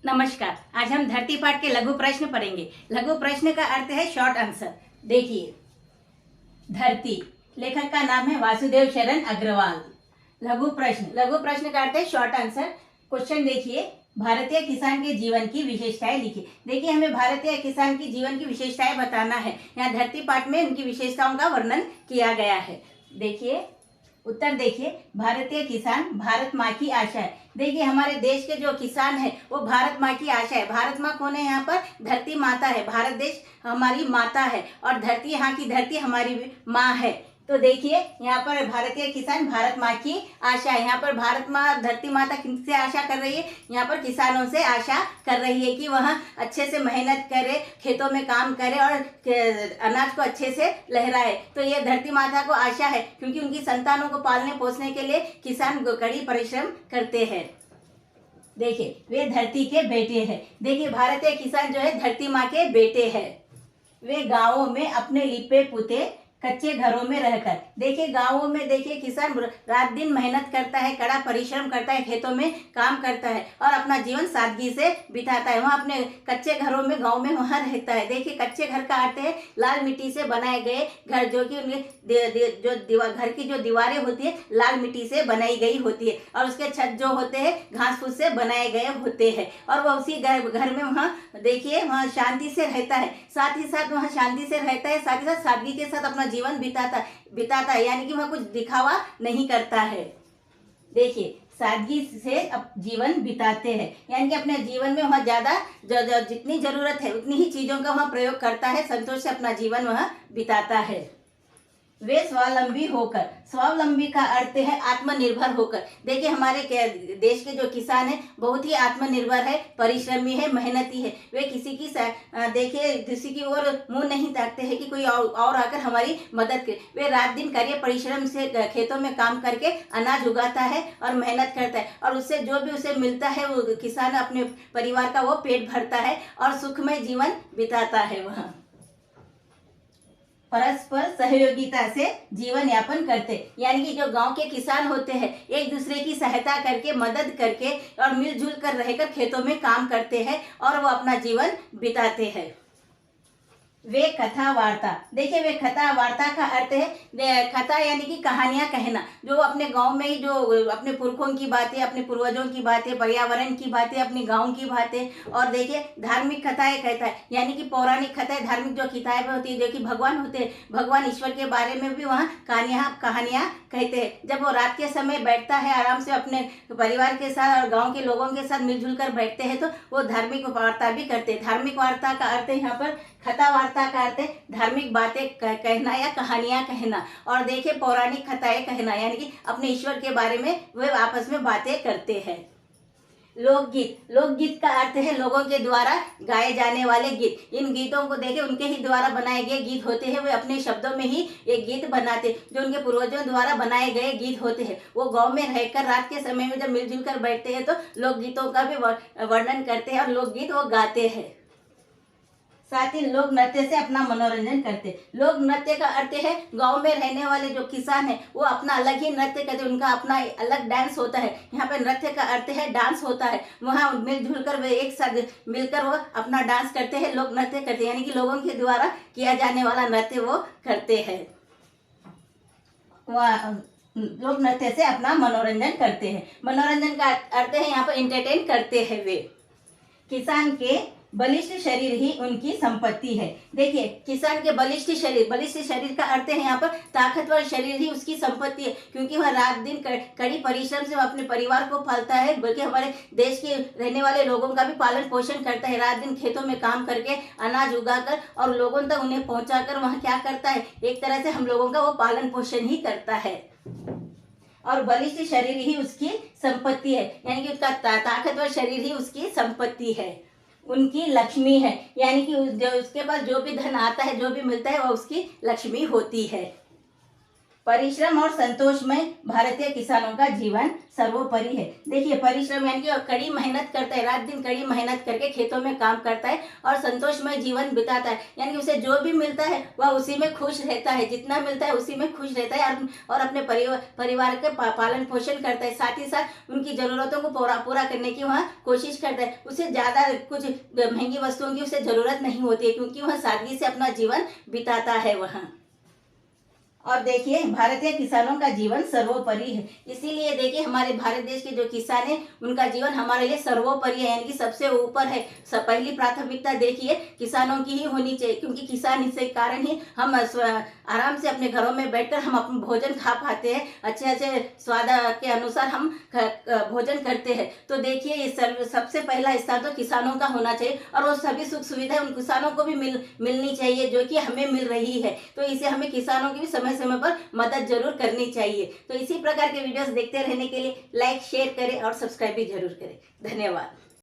नमस्कार। आज हम धरती पाठ के लघु प्रश्न पढ़ेंगे। लघु प्रश्न का अर्थ है शॉर्ट आंसर। देखिए, धरती, लेखक का नाम है वासुदेव शरण अग्रवाल। लघु प्रश्न का अर्थ है शॉर्ट आंसर। क्वेश्चन देखिए, भारतीय किसान के जीवन की विशेषताएं लिखिए। देखिए, हमें भारतीय किसान की जीवन की विशेषताएं बताना है। यहाँ धरती पाठ में उनकी विशेषताओं का वर्णन किया गया है। देखिए, उत्तर देखिए, भारतीय किसान भारत माँ की आशा है। देखिए, हमारे देश के जो किसान है वो भारत माँ की आशा है। भारत माँ कौन है? यहाँ पर धरती माता है। भारत देश हमारी माता है और धरती, यहाँ की धरती हमारी माँ है। तो देखिए, यहाँ पर भारतीय किसान भारत माँ की आशा है। यहाँ पर भारत माँ, धरती माता किससे आशा कर रही है? यहाँ पर किसानों से आशा कर रही है कि वह अच्छे से मेहनत करे, खेतों में काम करे और अनाज को अच्छे से लहराए। तो ये धरती माता को आशा है, क्योंकि उनकी संतानों को पालने पोसने के लिए किसान कड़ी परिश्रम करते हैं। देखिए, वे धरती के बेटे हैं। देखिए, भारतीय किसान जो है धरती माँ के बेटे हैं। वे गाँवों में अपने लिपे पुते कच्चे घरों में रहकर, देखिए गांवों में देखिए किसान रात दिन मेहनत करता है, कड़ा परिश्रम करता है, खेतों में काम करता है और अपना जीवन सादगी से बिताता है। वहाँ अपने कच्चे घरों में, गांव में वहाँ रहता है। देखिए, कच्चे घर का अर्थ है लाल मिट्टी से बनाए गए घर, जो कि घर की जो दीवारें होती है लाल मिट्टी से बनाई गई होती है और उसके छत जो होते हैं घास फूस से बनाए गए होते हैं। और वह उसी घर में वहाँ देखिए वहाँ शांति से रहता है। साथ ही साथ वहाँ शांति से रहता है, साथ ही साथ सादगी के साथ अपना जीवन बिताता है, यानी कि वह कुछ दिखावा नहीं करता है। देखिए, सादगी से अब जीवन बिताते हैं, यानी कि अपने जीवन में वह ज्यादा जितनी जरूरत है उतनी ही चीजों का वह प्रयोग करता है, संतोष से अपना जीवन वह बिताता है। वे स्वावलंबी होकर, स्वावलंबी का अर्थ है आत्मनिर्भर होकर। देखिए, हमारे देश के जो किसान है बहुत ही आत्मनिर्भर है, परिश्रमी है, मेहनती है। वे किसी की देखिए किसी की ओर मुंह नहीं ताकते हैं कि कोई और आकर हमारी मदद करे। वे रात दिन कार्य परिश्रम से खेतों में काम करके अनाज उगाता है और मेहनत करता है और उससे जो भी उसे मिलता है वो किसान अपने परिवार का वो पेट भरता है और सुखमय जीवन बिताता है। वह परस्पर सहयोगिता से जीवन यापन करते, यानी कि जो गांव के किसान होते हैं एक दूसरे की सहायता करके, मदद करके और मिलजुल कर रहकर खेतों में काम करते हैं और वो अपना जीवन बिताते हैं। वे कथा वार्ता, देखिए वे कथा वार्ता का अर्थ है कथा यानी कि कहानियां कहना, जो अपने गांव में ही जो अपने पुरखों की बातें, अपने पूर्वजों की बातें, पर्यावरण की बातें, अपने गांव की बातें। और देखिए धार्मिक कथाएं कहता है, यानी कि पौराणिक कथाएं, धार्मिक जो किताबें होती है, जो कि भगवान होते हैं, भगवान ईश्वर के बारे में भी वहाँ कहानियां कहते हैं। जब वो रात के समय बैठता है आराम से अपने परिवार के साथ और गाँव के लोगों के साथ मिलजुल कर बैठते हैं, तो वो धार्मिक वार्ता भी करते हैं। धार्मिक वार्ता का अर्थ है यहाँ पर कथा वार्ता का अर्थ है धार्मिक बातें कहना या कहानियां कहना। और देखिए पौराणिक कथाएं कहना, यानी कि अपने ईश्वर के बारे में वे आपस में बातें करते हैं। लोकगीत, लोकगीत का अर्थ है लोगों के द्वारा गाए जाने वाले गीत। इन गीतों को देखिए उनके ही द्वारा बनाए गए गीत होते हैं। वे अपने शब्दों में ही एक गीत बनाते, जो उनके पूर्वजों द्वारा बनाए गए गीत होते हैं। वो गांव में रहकर रात के समय में जब मिलजुल कर बैठते हैं तो लोकगीतों का भी वर्णन करते हैं और लोकगीत वो गाते हैं। साथ ही लोक नृत्य से अपना मनोरंजन करते। लोक नृत्य का अर्थ है गांव में रहने वाले जो किसान है वो अपना अलग ही नृत्य करते, उनका अपना अलग डांस होता है। यहाँ पे नृत्य का अर्थ है डांस होता है। वहाँ मिलजुल कर वे एक साथ मिलकर वो अपना डांस करते हैं, लोक नृत्य करते हैं, यानी कि लोगों के द्वारा किया जाने वाला नृत्य वो करते हैं। वह लोक नृत्य से अपना मनोरंजन करते हैं। मनोरंजन का अर्थ है यहाँ पर इंटरटेन करते हैं वे। किसान के बलिष्ठ शरीर ही उनकी संपत्ति है। देखिए, किसान के बलिष्ठ शरीर का अर्थ है यहाँ पर ताकतवर शरीर ही उसकी संपत्ति है, क्योंकि वह रात दिन कड़ी परिश्रम से अपने परिवार को पालता है, बल्कि हमारे देश के रहने वाले लोगों का भी पालन पोषण करता है। रात दिन खेतों में काम करके अनाज उगाकर और लोगों तक उन्हें पहुंचाकर वह क्या करता है, एक तरह से हम लोगों का वो पालन पोषण ही करता है। और बलिष्ठ शरीर ही उसकी संपत्ति है, यानी कि उसका ताकतवर शरीर ही उसकी संपत्ति है, उनकी लक्ष्मी है, यानी कि उसके पास जो भी धन आता है, जो भी मिलता है, वह उसकी लक्ष्मी होती है। परिश्रम और संतोष में भारतीय किसानों का जीवन सर्वोपरि है। देखिए, परिश्रम यानी कि कड़ी मेहनत करता है, रात दिन कड़ी मेहनत करके खेतों में काम करता है और संतोषमय जीवन बिताता है, यानी कि उसे जो भी मिलता है वह उसी में खुश रहता है, जितना मिलता है उसी में खुश रहता है और अपने परिवार के पालन पोषण करता है, साथ ही साथ उनकी जरूरतों को पूरा करने की वह कोशिश करता है। उसे ज़्यादा कुछ महंगी वस्तुओं की उसे जरूरत नहीं होती है, क्योंकि वह सादगी से अपना जीवन बिताता है वहाँ। और देखिए, भारतीय किसानों का जीवन सर्वोपरि है, इसीलिए देखिए हमारे भारत देश के जो किसान हैं उनका जीवन हमारे लिए सर्वोपरि है, यानी कि सबसे ऊपर है। पहली प्राथमिकता देखिए किसानों की ही होनी चाहिए, क्योंकि किसान इसके कारण ही हम आराम से अपने घरों में बैठकर हम अपना भोजन खा पाते हैं, अच्छे अच्छे स्वाद के अनुसार हम भोजन करते हैं। तो देखिए, सबसे पहला स्थान तो किसानों का होना चाहिए और वो सभी सुख सुविधाएं उन किसानों को भी मिलनी चाहिए जो कि हमें मिल रही है। तो इसे हमें किसानों की भी समय पर मदद जरूर करनी चाहिए। तो इसी प्रकार के वीडियोस देखते रहने के लिए लाइक शेयर करें और सब्सक्राइब भी जरूर करें। धन्यवाद।